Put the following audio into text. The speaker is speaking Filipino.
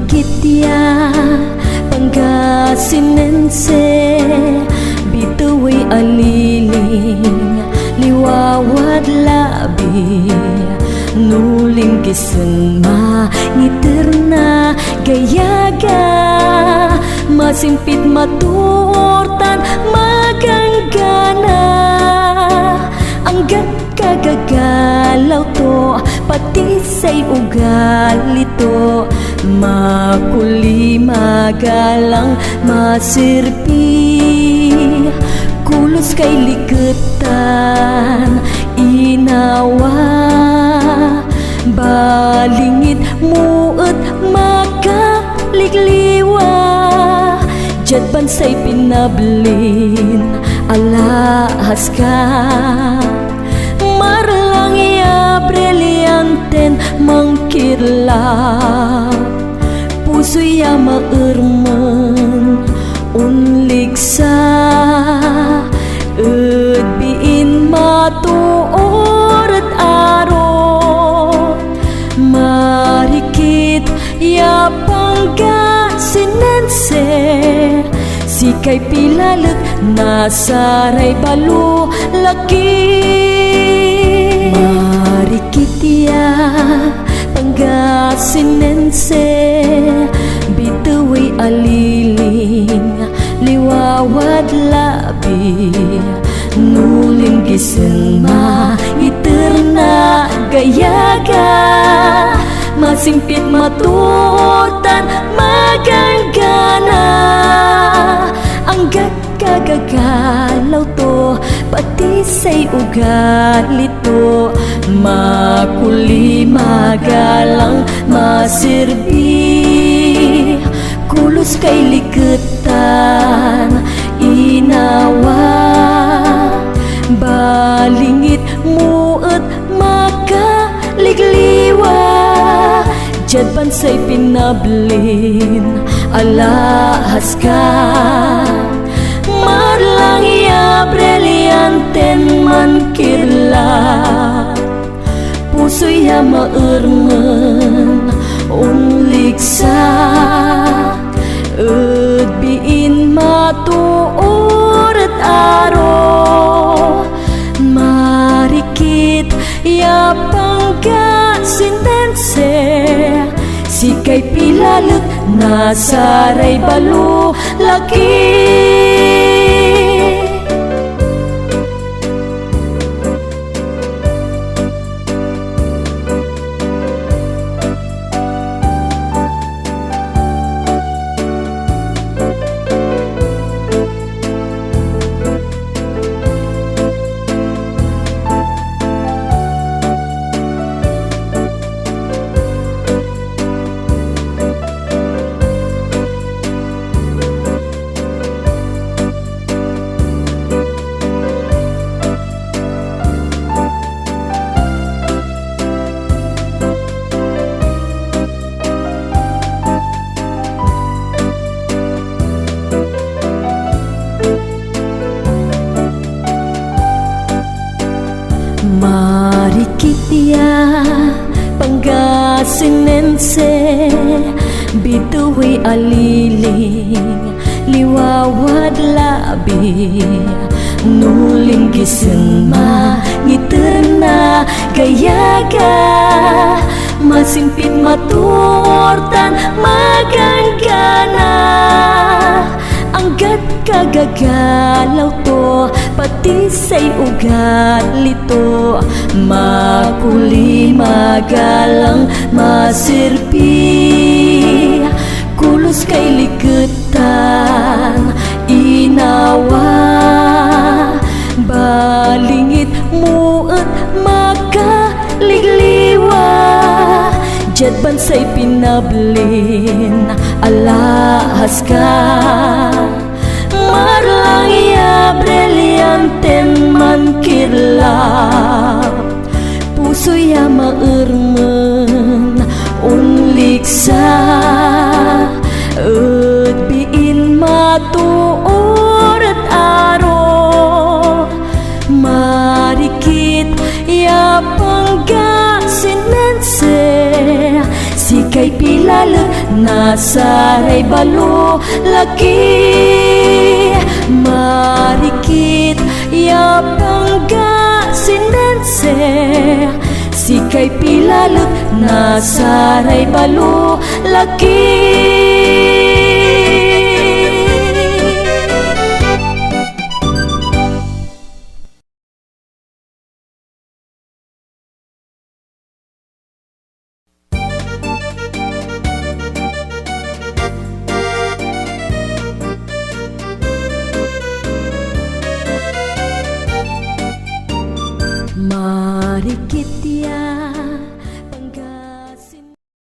marikitya Pangasinense bituwi aliling liwawad labi nuling kisan ngiterna gayaga masimpit maturtan maganggana anggat kagagalaw to pati say ugali to makuli magalang masirpi kulos kay liketan inawa balingit muet makaligliwa jad bansay pinablin alahas ka marlang ya brilyanten mangkirlap puso ya maermen unliksa biin matuorat aro marikit ya Pangasinense sikay pilalek nasaray balu laki marikitya Pangasinense bituwi aliling liwawad labi nuling giseng iterna gayaga masimpit matutan maganggana anggat kagagalaw to pati say ugali to makuli magalang masirbi kulos kay liketan inawa balingit muet makaligliwa jad bansay pinablin alahas ka marlang ya brilyanten mankirlap puso ya maermen unliksa biin matuorat aro marikit ya Pangasinense sikay pilalek nasaray balu laki marikitya Pangasinense bituwi aliling liwawad labi nuling giseng ngiterna gayaga masimpit maturtan maganggana anggat kagagalaw to pati say ugali to makuli magalang masirpi kulos kay liketan inawa balingit muet makaligliwa jad bansay pinablin alahas ka marlang ya brilyanten mankirlap puso ya maermen unliksa biin matuorat aro marikit ya Pangasinense sikay pilalek na nasaray balo laki marikit yapangga sindense sikay pilalek nasaray balo laki